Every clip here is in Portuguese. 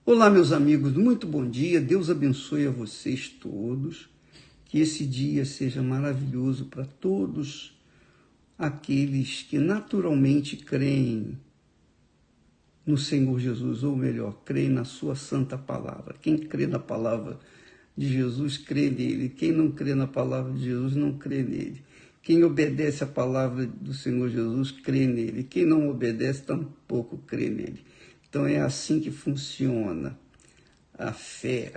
Olá, meus amigos, muito bom dia. Deus abençoe a vocês todos. Que esse dia seja maravilhoso para todos aqueles que naturalmente creem no Senhor Jesus, ou melhor, creem na sua santa palavra. Quem crê na palavra de Jesus, crê nele. Quem não crê na palavra de Jesus, não crê nele. Quem obedece a palavra do Senhor Jesus, crê nele. Quem não obedece, tampouco crê nele. Então é assim que funciona a fé,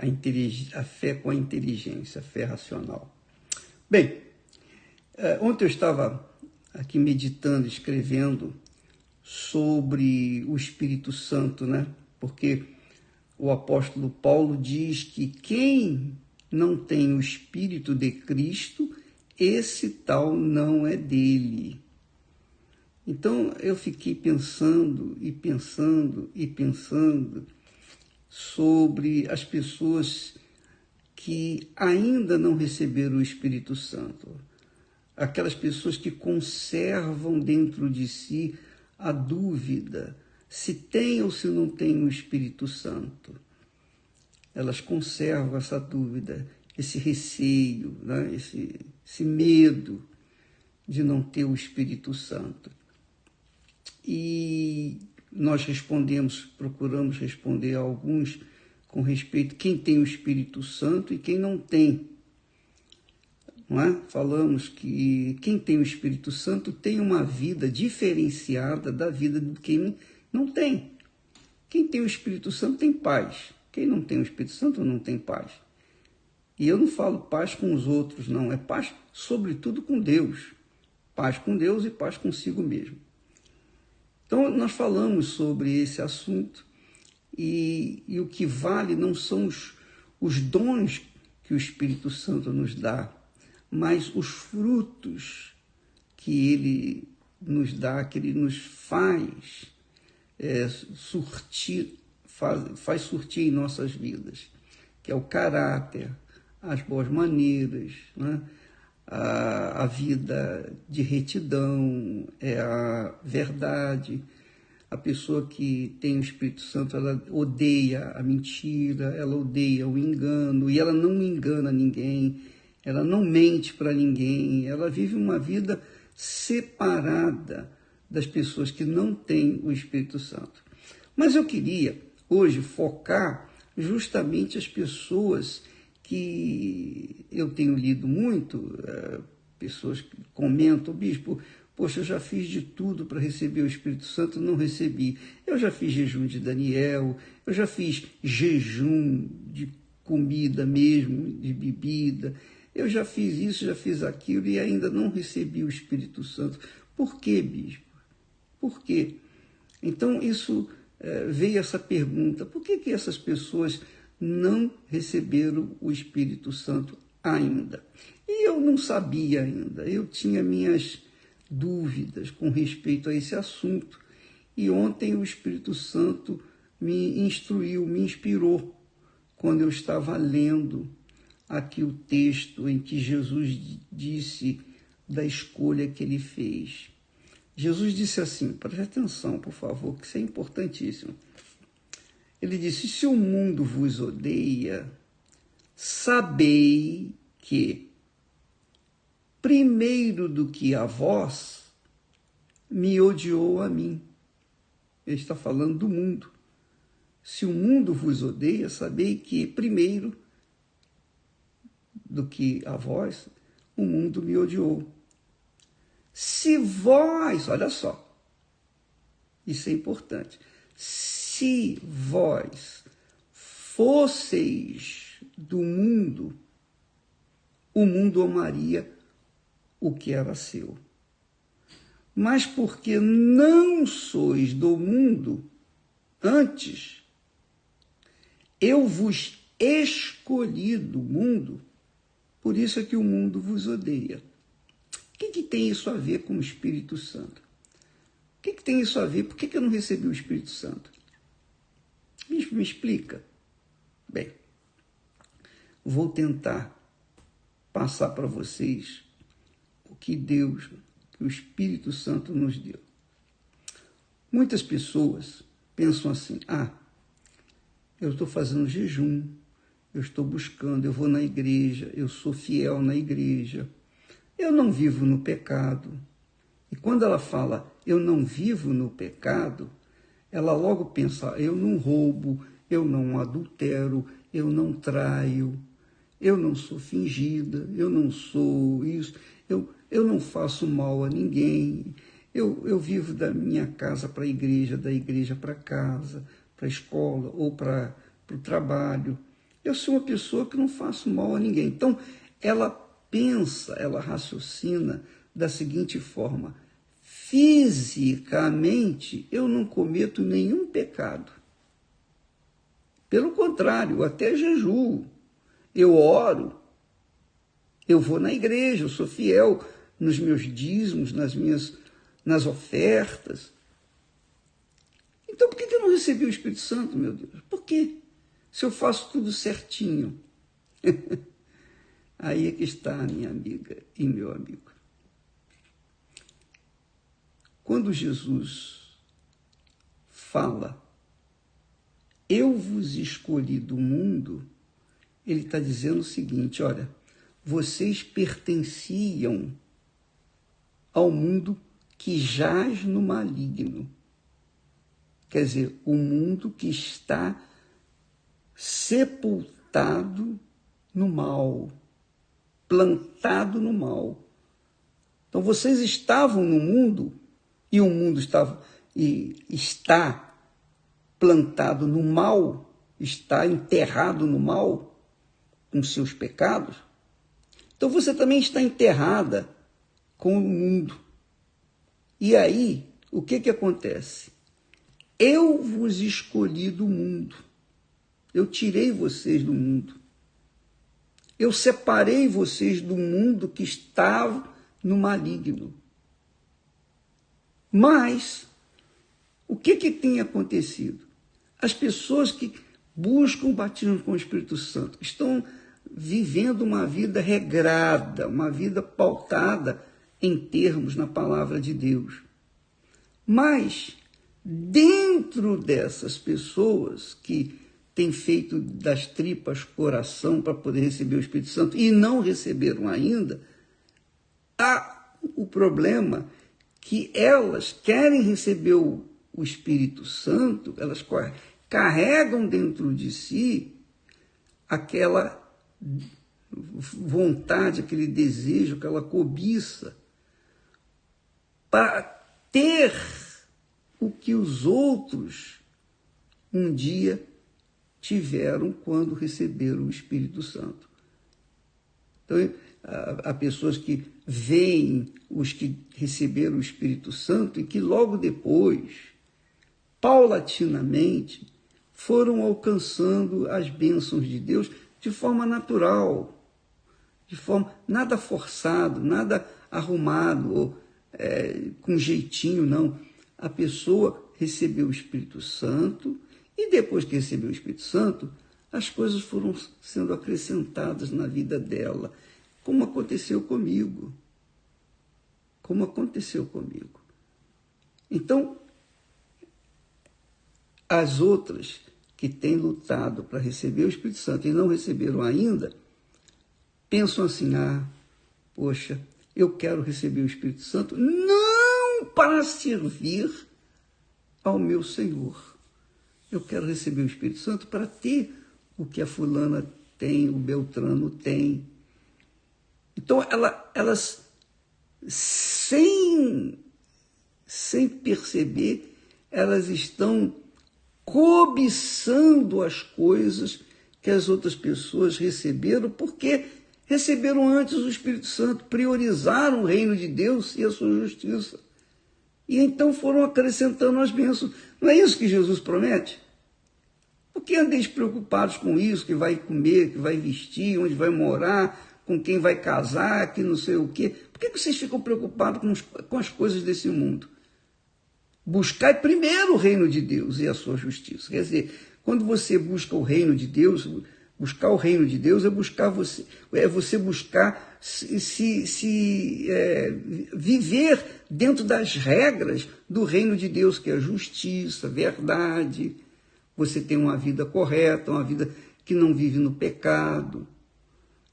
a fé com a inteligência, a fé racional. Bem, ontem eu estava aqui meditando, escrevendo sobre o Espírito Santo, né? Porque o apóstolo Paulo diz que quem não tem o Espírito de Cristo, esse tal não é dele. Então eu fiquei pensando sobre as pessoas que ainda não receberam o Espírito Santo. Aquelas pessoas que conservam dentro de si a dúvida se tem ou se não tem o Espírito Santo. Elas conservam essa dúvida, esse receio, né? esse medo de não ter o Espírito Santo. E nós procuramos responder a alguns com respeito a quem tem o Espírito Santo e quem não tem. Não é? Falamos que quem tem o Espírito Santo tem uma vida diferenciada da vida de quem não tem. Quem tem o Espírito Santo tem paz. Quem não tem o Espírito Santo não tem paz. E eu não falo paz com os outros, não. É paz, sobretudo, com Deus. Paz com Deus e paz consigo mesmo. Então, nós falamos sobre esse assunto e o que vale não são os dons que o Espírito Santo nos dá, mas os frutos que ele nos dá, que ele nos faz faz surtir em nossas vidas, que é o caráter, as boas maneiras, né? A vida de retidão, é a verdade. A pessoa que tem o Espírito Santo, ela odeia a mentira, ela odeia o engano, e ela não engana ninguém, ela não mente para ninguém, ela vive uma vida separada das pessoas que não têm o Espírito Santo. Mas eu queria hoje focar justamente as pessoas que eu tenho lido muito, pessoas que comentam, bispo, poxa, eu já fiz de tudo para receber o Espírito Santo, não recebi. Eu já fiz jejum de Daniel, eu já fiz jejum de comida mesmo, de bebida, eu já fiz isso, já fiz aquilo e ainda não recebi o Espírito Santo. Por quê, bispo? Por quê? Então, isso veio essa pergunta, por que essas pessoas não receberam o Espírito Santo ainda? E eu não sabia ainda, eu tinha minhas dúvidas com respeito a esse assunto. E ontem o Espírito Santo me instruiu, me inspirou, quando eu estava lendo aqui o texto em que Jesus disse da escolha que ele fez. Jesus disse assim, preste atenção, por favor, que isso é importantíssimo. Ele disse, se o mundo vos odeia, sabei que, primeiro do que a vós, me odiou a mim. Ele está falando do mundo. Se o mundo vos odeia, sabei que, primeiro do que a vós, o mundo me odiou. Se vós, olha só, isso é importante, se vós fosseis do mundo, o mundo amaria o que era seu. Mas porque não sois do mundo, antes, eu vos escolhi do mundo, por isso é que o mundo vos odeia. O que tem isso a ver com o Espírito Santo? O que tem isso a ver? Por que eu não recebi o Espírito Santo? Bispo, me explica. Bem, vou tentar passar para vocês o que Deus, que o Espírito Santo nos deu. Muitas pessoas pensam assim, eu estou fazendo jejum, eu estou buscando, eu vou na igreja, eu sou fiel na igreja, eu não vivo no pecado. E quando ela fala, eu não vivo no pecado, ela logo pensa, eu não roubo, eu não adultero, eu não traio, eu não sou fingida, eu não sou isso, eu não faço mal a ninguém, eu vivo da minha casa para a igreja, da igreja para casa, para a escola ou para o trabalho. Eu sou uma pessoa que não faço mal a ninguém. Então, ela pensa, ela raciocina da seguinte forma: fisicamente, eu não cometo nenhum pecado. Pelo contrário, eu até jejuo, eu oro, eu vou na igreja, eu sou fiel nos meus dízimos, nas ofertas. Então, por que eu não recebi o Espírito Santo, meu Deus? Por quê? Se eu faço tudo certinho. Aí é que está, minha amiga e meu amigo. Quando Jesus fala, eu vos escolhi do mundo, ele está dizendo o seguinte, olha, vocês pertenciam ao mundo que jaz no maligno. Quer dizer, o mundo que está sepultado no mal, plantado no mal. Então, vocês estavam no mundo, e o mundo está plantado no mal, está enterrado no mal, com seus pecados. Então, você também está enterrada com o mundo. E aí, o que acontece? Eu vos escolhi do mundo. Eu tirei vocês do mundo. Eu separei vocês do mundo que estava no maligno. Mas, o que tem acontecido? As pessoas que buscam o batismo com o Espírito Santo estão vivendo uma vida regrada, uma vida pautada em termos na palavra de Deus. Mas, dentro dessas pessoas que têm feito das tripas coração para poder receber o Espírito Santo e não receberam ainda, há o problema que elas querem receber o Espírito Santo, elas carregam dentro de si aquela vontade, aquele desejo, aquela cobiça para ter o que os outros um dia tiveram quando receberam o Espírito Santo. Então, há pessoas que veem os que receberam o Espírito Santo e que logo depois, paulatinamente, foram alcançando as bênçãos de Deus de forma natural, de forma nada forçado, nada arrumado, ou, com jeitinho, não. A pessoa recebeu o Espírito Santo e depois que recebeu o Espírito Santo, as coisas foram sendo acrescentadas na vida dela, como aconteceu comigo. Como aconteceu comigo. Então, as outras que têm lutado para receber o Espírito Santo e não receberam ainda, pensam assim, poxa, eu quero receber o Espírito Santo não para servir ao meu Senhor. Eu quero receber o Espírito Santo para ter o que a fulana tem, o Beltrano tem. Então, elas, sem perceber, elas estão cobiçando as coisas que as outras pessoas receberam, porque receberam antes o Espírito Santo, priorizaram o reino de Deus e a sua justiça. E então foram acrescentando as bênçãos. Não é isso que Jesus promete? Por que andeis preocupados com isso, que vai comer, que vai vestir, onde vai morar, com quem vai casar, que não sei o quê? Por que vocês ficam preocupados com as coisas desse mundo? Buscai primeiro o reino de Deus e a sua justiça. Quer dizer, quando você busca o reino de Deus, buscar o reino de Deus é você buscar viver dentro das regras do reino de Deus, que é a justiça, verdade, você tem uma vida correta, uma vida que não vive no pecado.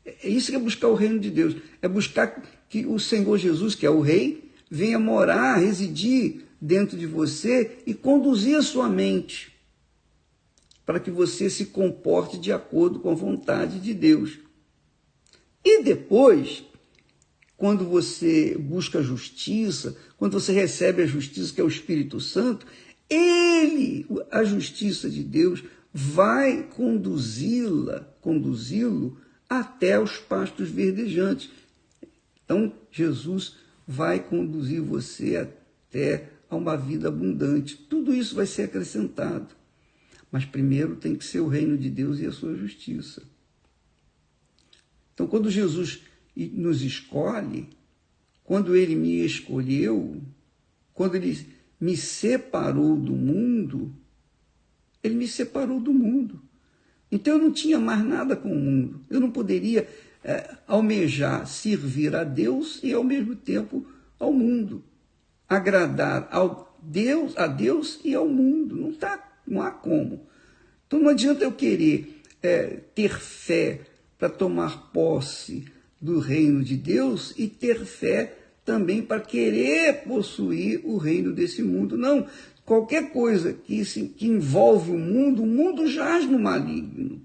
É isso que é buscar o reino de Deus. É buscar que o Senhor Jesus, que é o Rei, venha morar, residir dentro de você e conduzir a sua mente para que você se comporte de acordo com a vontade de Deus. E depois, quando você busca a justiça, quando você recebe a justiça, que é o Espírito Santo, a justiça de Deus, vai conduzi-lo até os pastos verdejantes. Então, Jesus vai conduzir você até a uma vida abundante. Tudo isso vai ser acrescentado. Mas primeiro tem que ser o reino de Deus e a sua justiça. Então, quando Jesus nos escolhe, quando ele me escolheu, quando ele me separou do mundo, ele me separou do mundo. Então eu não tinha mais nada com o mundo. Eu não poderia almejar servir a Deus e ao mesmo tempo ao mundo. Agradar a Deus e ao mundo. Não há como. Então não adianta eu querer ter fé para tomar posse do reino de Deus e ter fé também para querer possuir o reino desse mundo. Não, qualquer coisa que envolve o mundo jaz no maligno.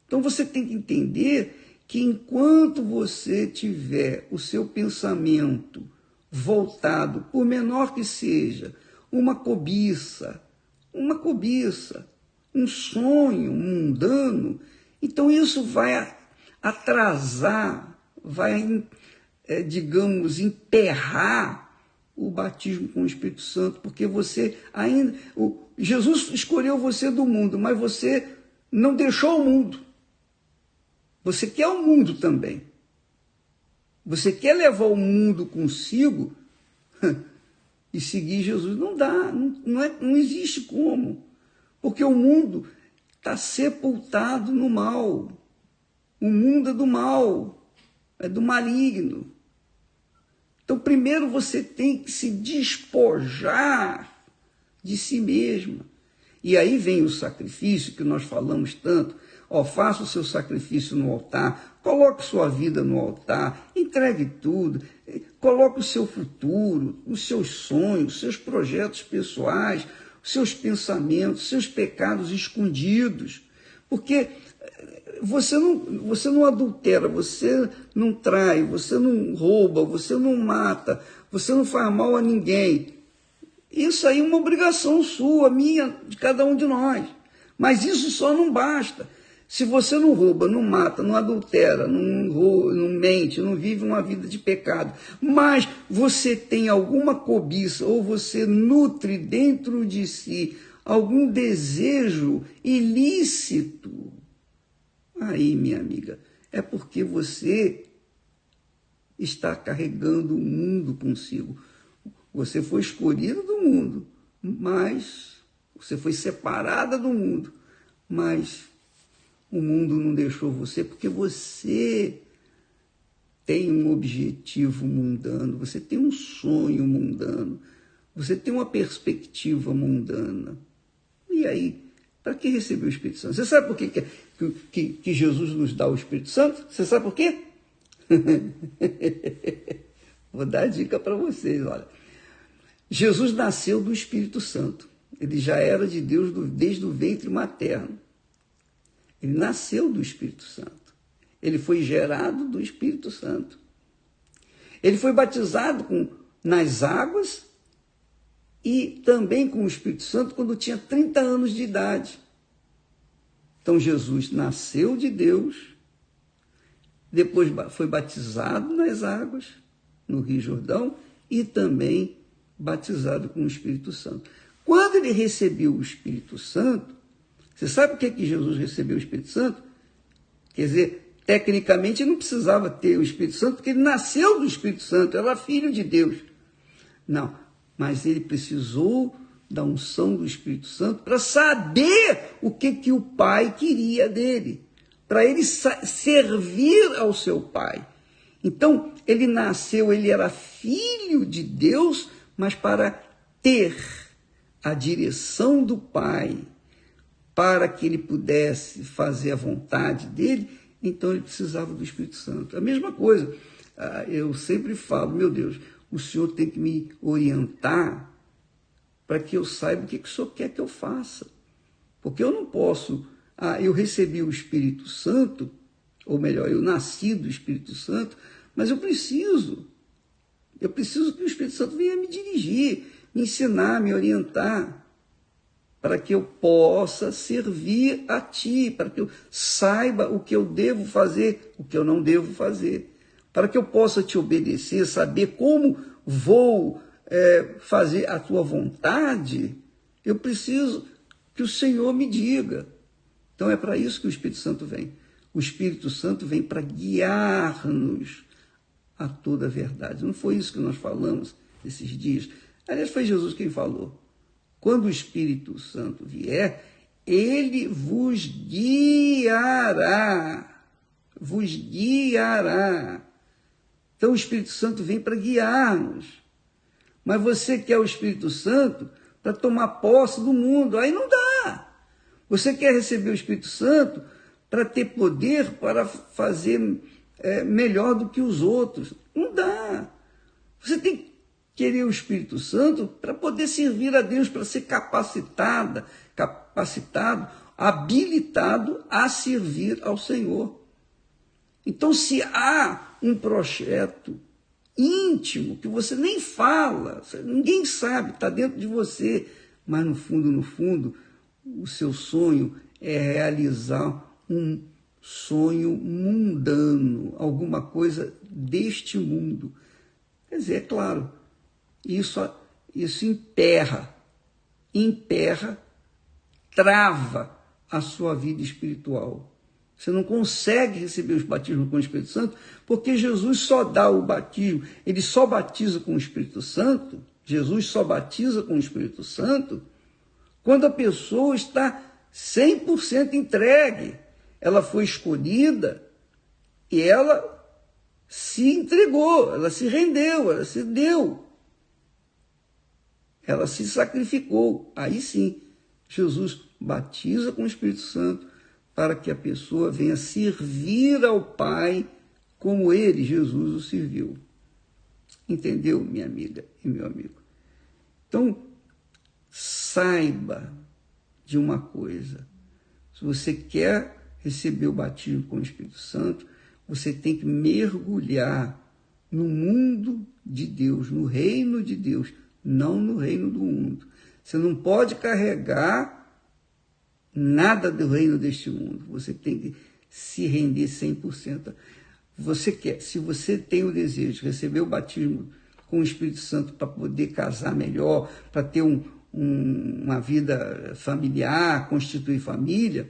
Então você tem que entender que enquanto você tiver o seu pensamento voltado, por menor que seja, uma cobiça, um sonho mundano, então isso vai atrasar, vai, digamos, emperrar o batismo com o Espírito Santo, porque você ainda... Jesus escolheu você do mundo, mas você não deixou o mundo. Você quer o mundo também. Você quer levar o mundo consigo e seguir Jesus? Não dá, não existe como. Porque o mundo está sepultado no mal. O mundo é do mal, é do maligno. Então, primeiro você tem que se despojar de si mesma. E aí vem o sacrifício que nós falamos tanto. Faça o seu sacrifício no altar, coloque sua vida no altar, entregue tudo, coloque o seu futuro, os seus sonhos, os seus projetos pessoais, os seus pensamentos, os seus pecados escondidos. Porque você não adultera, você não trai, você não rouba, você não mata, você não faz mal a ninguém. Isso aí é uma obrigação sua, minha, de cada um de nós. Mas isso só não basta. Se você não rouba, não mata, não adultera, não mente, não vive uma vida de pecado, mas você tem alguma cobiça ou você nutre dentro de si algum desejo ilícito, aí, minha amiga, é porque você está carregando o mundo consigo. Você foi escolhido do mundo, mas você foi separada do mundo, mas o mundo não deixou você porque você tem um objetivo mundano, você tem um sonho mundano, você tem uma perspectiva mundana. E aí, para que receber o Espírito Santo? Você sabe por que Jesus nos dá o Espírito Santo? Você sabe por quê? Vou dar a dica para vocês, olha. Jesus nasceu do Espírito Santo. Ele já era de Deus desde o ventre materno. Ele nasceu do Espírito Santo. Ele foi gerado do Espírito Santo. Ele foi batizado nas águas e também com o Espírito Santo quando tinha 30 anos de idade. Então Jesus nasceu de Deus, depois foi batizado nas águas, no Rio Jordão, e também batizado com o Espírito Santo. Quando ele recebeu o Espírito Santo, você sabe por que Jesus recebeu o Espírito Santo? Quer dizer, tecnicamente ele não precisava ter o Espírito Santo, porque ele nasceu do Espírito Santo, era filho de Deus. Não, mas ele precisou da unção do Espírito Santo para saber o que o Pai queria dele, para ele servir ao seu Pai. Então, ele nasceu, ele era filho de Deus, mas para ter a direção do Pai para que ele pudesse fazer a vontade dele, então ele precisava do Espírito Santo. A mesma coisa, eu sempre falo, meu Deus, o Senhor tem que me orientar para que eu saiba o que o Senhor quer que eu faça. Porque eu não posso, eu recebi o Espírito Santo, ou melhor, eu nasci do Espírito Santo, mas eu preciso que o Espírito Santo venha me dirigir, me ensinar, me orientar, para que eu possa servir a Ti, para que eu saiba o que eu devo fazer, o que eu não devo fazer, para que eu possa Te obedecer, saber como vou fazer a Tua vontade, eu preciso que o Senhor me diga. Então é para isso que o Espírito Santo vem. O Espírito Santo vem para guiar-nos a toda a verdade. Não foi isso que nós falamos esses dias? Aliás, foi Jesus quem falou. Quando o Espírito Santo vier, ele vos guiará. Vos guiará. Então o Espírito Santo vem para guiar-nos. Mas você quer o Espírito Santo para tomar posse do mundo. Aí não dá. Você quer receber o Espírito Santo para ter poder para fazer melhor do que os outros. Não dá. Você tem que querer o Espírito Santo para poder servir a Deus, para ser capacitado, habilitado a servir ao Senhor. Então, se há um projeto íntimo que você nem fala, ninguém sabe, está dentro de você, mas no fundo, o seu sonho é realizar um sonho mundano, alguma coisa deste mundo. Quer dizer, é claro, isso emperra, trava a sua vida espiritual. Você não consegue receber os batismos com o Espírito Santo, porque Jesus só dá o batismo, ele só batiza com o Espírito Santo, Jesus só batiza com o Espírito Santo, quando a pessoa está 100% entregue. Ela foi escolhida e ela se entregou, ela se rendeu, ela se deu. Ela se sacrificou. Aí sim, Jesus batiza com o Espírito Santo para que a pessoa venha servir ao Pai como ele, Jesus, o serviu. Entendeu, minha amiga e meu amigo? Então, saiba de uma coisa. Se você quer receber o batismo com o Espírito Santo, você tem que mergulhar no mundo de Deus, no reino de Deus, não no reino do mundo. Você não pode carregar nada do reino deste mundo. Você tem que se render 100%. Se você tem o desejo de receber o batismo com o Espírito Santo para poder casar melhor, para ter uma vida familiar, constituir família,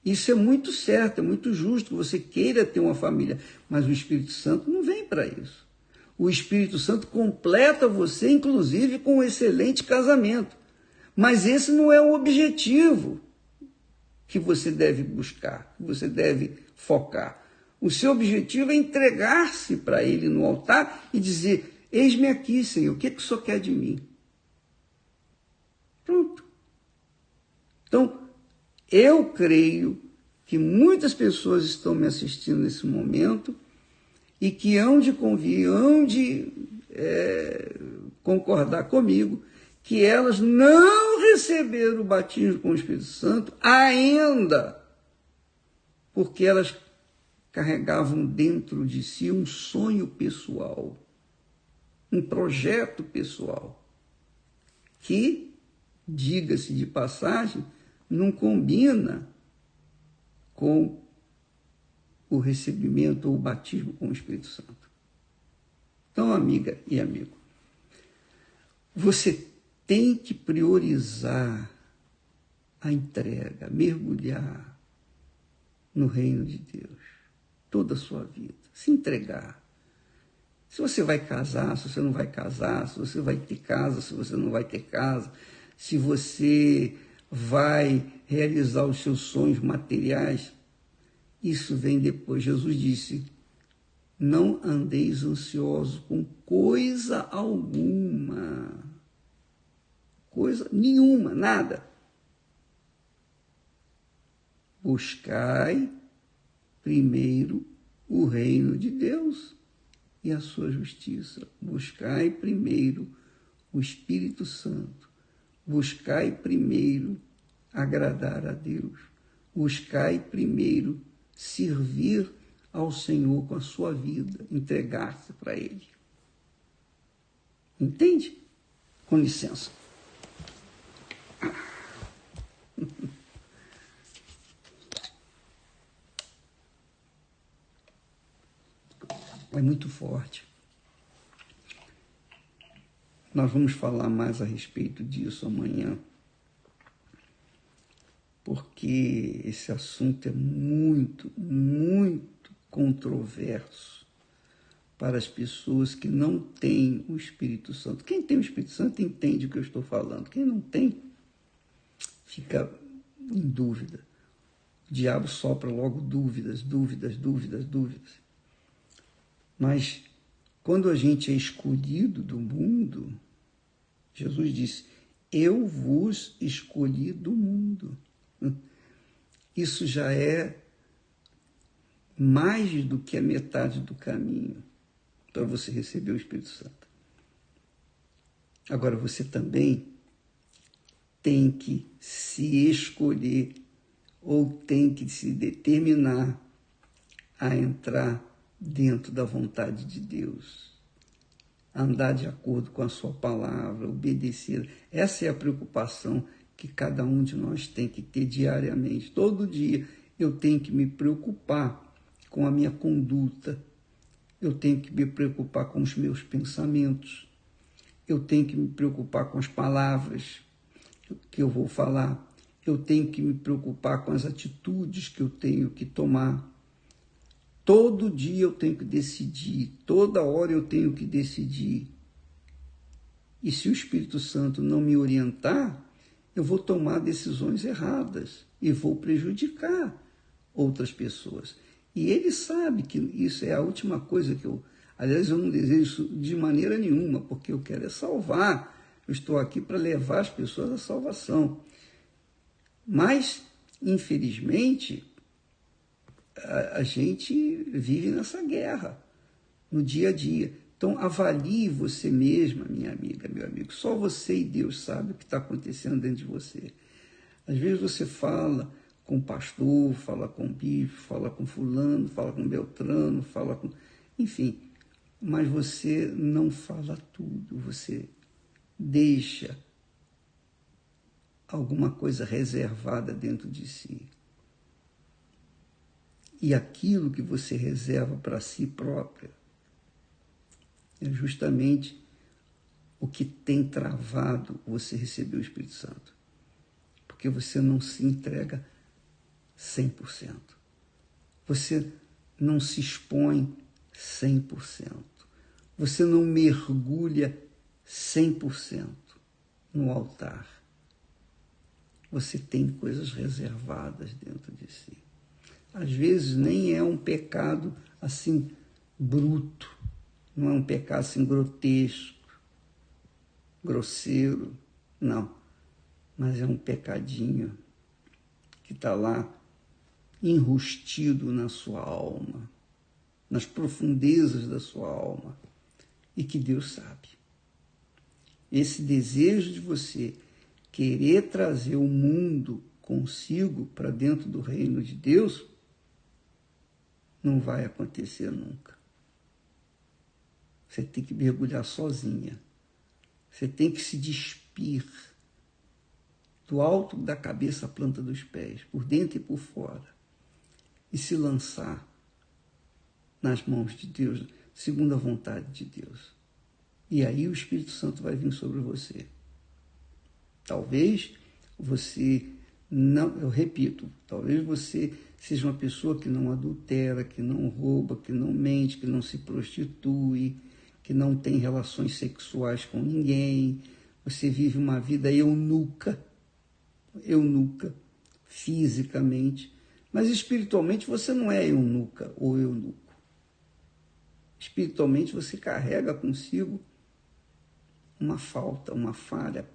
isso é muito certo, é muito justo que você queira ter uma família, mas o Espírito Santo não vem para isso. O Espírito Santo completa você, inclusive, com um excelente casamento. Mas esse não é o objetivo que você deve buscar, que você deve focar. O seu objetivo é entregar-se para ele no altar e dizer: eis-me aqui, Senhor, o que o Senhor quer de mim? Pronto. Então, eu creio que muitas pessoas estão me assistindo nesse momento e que hão de concordar comigo que elas não receberam o batismo com o Espírito Santo ainda, porque elas carregavam dentro de si um sonho pessoal, um projeto pessoal, que, diga-se de passagem, não combina com o recebimento ou o batismo com o Espírito Santo. Então, amiga e amigo, você tem que priorizar a entrega, mergulhar no reino de Deus, toda a sua vida, se entregar. Se você vai casar, se você não vai casar, se você vai ter casa, se você não vai ter casa, se você vai realizar os seus sonhos materiais, isso vem depois. Jesus disse: não andeis ansiosos com coisa alguma. Coisa nenhuma, nada. buscai primeiro o reino de Deus e a sua justiça. Buscai primeiro o Espírito Santo. Buscai primeiro agradar a Deus. Buscai primeiro servir ao Senhor com a sua vida, entregar-se para Ele. Entende? Com licença. É muito forte. Nós vamos falar mais a respeito disso amanhã, porque esse assunto é muito, muito controverso para as pessoas que não têm o Espírito Santo. Quem tem o Espírito Santo entende o que eu estou falando. Quem não tem, fica em dúvida. O diabo sopra logo dúvidas. Mas quando a gente é escolhido do mundo, Jesus disse, eu vos escolhi do mundo. Isso já é mais do que a metade do caminho para você receber o Espírito Santo. Agora, você também tem que se escolher ou tem que se determinar a entrar dentro da vontade de Deus, andar de acordo com a sua palavra, obedecer. Essa é a preocupação que cada um de nós tem que ter diariamente. Todo dia eu tenho que me preocupar com a minha conduta, eu tenho que me preocupar com os meus pensamentos, eu tenho que me preocupar com as palavras que eu vou falar, eu tenho que me preocupar com as atitudes que eu tenho que tomar. Todo dia eu tenho que decidir, toda hora eu tenho que decidir. E se o Espírito Santo não me orientar, eu vou tomar decisões erradas e vou prejudicar outras pessoas. E ele sabe que isso é a última coisa que eu... Aliás, eu não desejo isso de maneira nenhuma, porque eu quero é salvar. Eu estou aqui para levar as pessoas à salvação. Mas, infelizmente, a gente vive nessa guerra, no dia a dia. Então, avalie você mesma, minha amiga, meu amigo. Só você e Deus sabem o que está acontecendo dentro de você. Às vezes você fala com o pastor, fala com o bispo, fala com fulano, fala com beltrano, fala com... Enfim, mas você não fala tudo, você deixa alguma coisa reservada dentro de si. E aquilo que você reserva para si própria é justamente o que tem travado você receber o Espírito Santo. Porque você não se entrega 100%. Você não se expõe 100%. Você não mergulha 100% no altar. Você tem coisas reservadas dentro de si. Às vezes nem é um pecado assim bruto, não é um pecado assim grotesco, grosseiro, não. Mas é um pecadinho que está lá enrustido na sua alma, nas profundezas da sua alma, e que Deus sabe. Esse desejo de você querer trazer o mundo consigo para dentro do reino de Deus não vai acontecer nunca. Você tem que mergulhar sozinha. Você tem que se despir do alto da cabeça à planta dos pés, por dentro e por fora, e se lançar nas mãos de Deus, segundo a vontade de Deus. E aí o Espírito Santo vai vir sobre você. Talvez você não, eu repito, talvez você seja uma pessoa que não adultera, que não rouba, que não mente, que não se prostitui, que não tem relações sexuais com ninguém. Você vive uma vida eunuca, fisicamente, mas espiritualmente você não é eunuca ou eunuco. Espiritualmente você carrega consigo uma falta, uma falha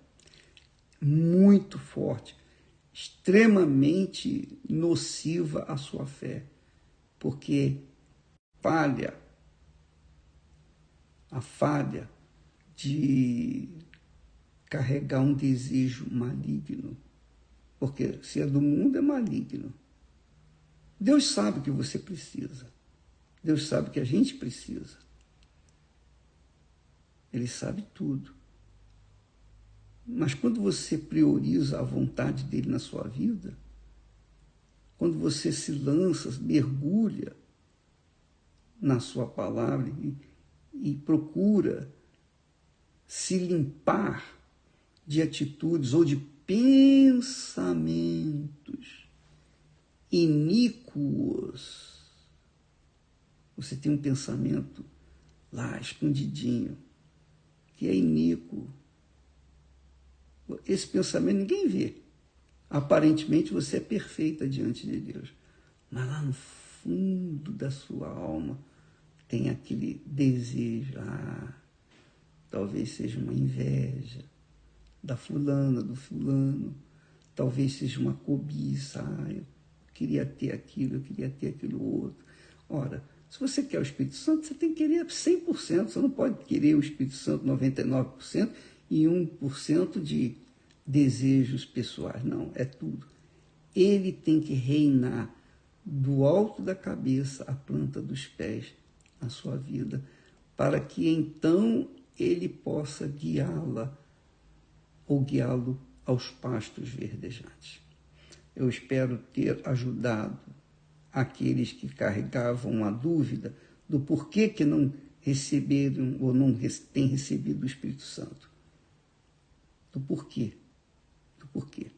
muito forte. extremamente nociva à sua fé, porque a falha de carregar um desejo maligno, porque se é do mundo é maligno. Deus sabe o que você precisa. Deus sabe o que a gente precisa. Ele sabe tudo. Mas quando você prioriza a vontade dele na sua vida, quando você se lança, mergulha na sua palavra e procura se limpar de atitudes ou de pensamentos iníquos. Você tem um pensamento lá escondidinho, que é iníquo. Esse pensamento ninguém vê. Aparentemente você é perfeita diante de Deus. Mas lá no fundo da sua alma tem aquele desejo. Talvez seja uma inveja da fulana, do fulano. Talvez seja uma cobiça. Eu queria ter aquilo, eu queria ter aquilo outro. Ora, se você quer o Espírito Santo, você tem que querer 100%. Você não pode querer o Espírito Santo 99% e 1% de desejos pessoais. Não, é tudo. Ele tem que reinar do alto da cabeça à planta dos pés na sua vida, para que então ele possa guiá-la ou guiá-lo aos pastos verdejantes. Eu espero ter ajudado aqueles que carregavam a dúvida do porquê que não receberam ou não têm recebido o Espírito Santo. Do porquê. Do porquê.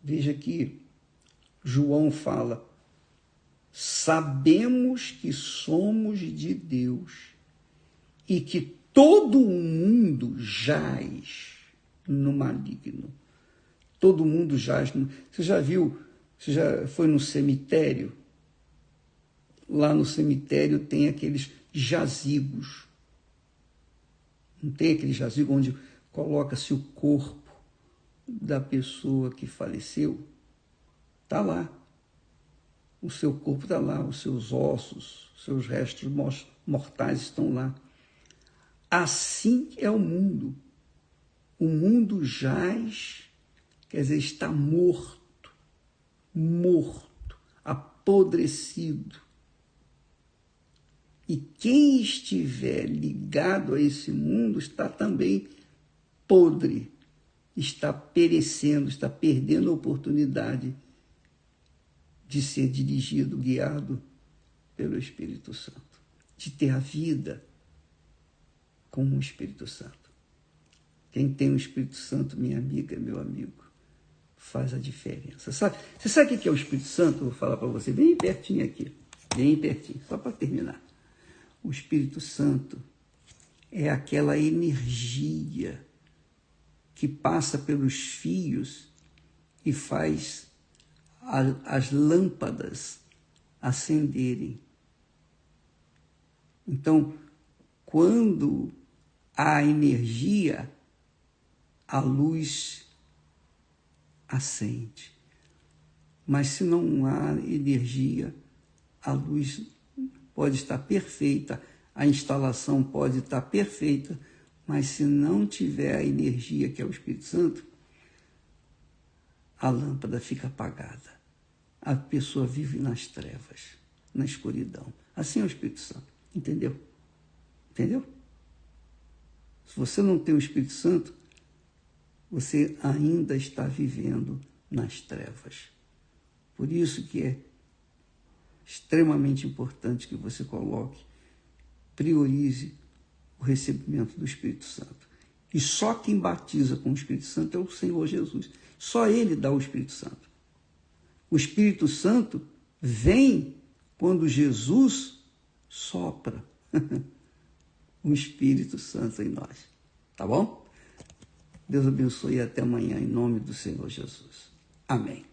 Veja que João fala: sabemos que somos de Deus e que todo o mundo jaz no maligno. Todo mundo jaz no... Você já viu, você já foi no cemitério? Lá no cemitério tem aqueles jazigos. Não tem aquele jazigo onde coloca-se o corpo da pessoa que faleceu? Está lá. O seu corpo está lá, os seus ossos, os seus restos mortais estão lá. Assim é o mundo. O mundo jaz, quer dizer, está morto, apodrecido. E quem estiver ligado a esse mundo está também podre, está perecendo, está perdendo a oportunidade de ser dirigido, guiado pelo Espírito Santo, de ter a vida com o Espírito Santo. Quem tem o Espírito Santo, minha amiga, meu amigo, faz a diferença. Você sabe o que é o Espírito Santo? Eu vou falar para você bem pertinho aqui, bem pertinho, só para terminar. O Espírito Santo é aquela energia que passa pelos fios e faz as lâmpadas acenderem. Então, quando há energia, a luz acende. Mas se não há energia, a luz pode estar perfeita, a instalação pode estar perfeita, mas se não tiver a energia que é o Espírito Santo, a lâmpada fica apagada. A pessoa vive nas trevas, na escuridão. Assim é o Espírito Santo. Entendeu? Entendeu? Se você não tem o Espírito Santo, você ainda está vivendo nas trevas. Por isso que é extremamente importante que você priorize o recebimento do Espírito Santo. E só quem batiza com o Espírito Santo é o Senhor Jesus. Só Ele dá o Espírito Santo. O Espírito Santo vem quando Jesus sopra o Espírito Santo em nós. Tá bom? Deus abençoe e até amanhã, em nome do Senhor Jesus. Amém.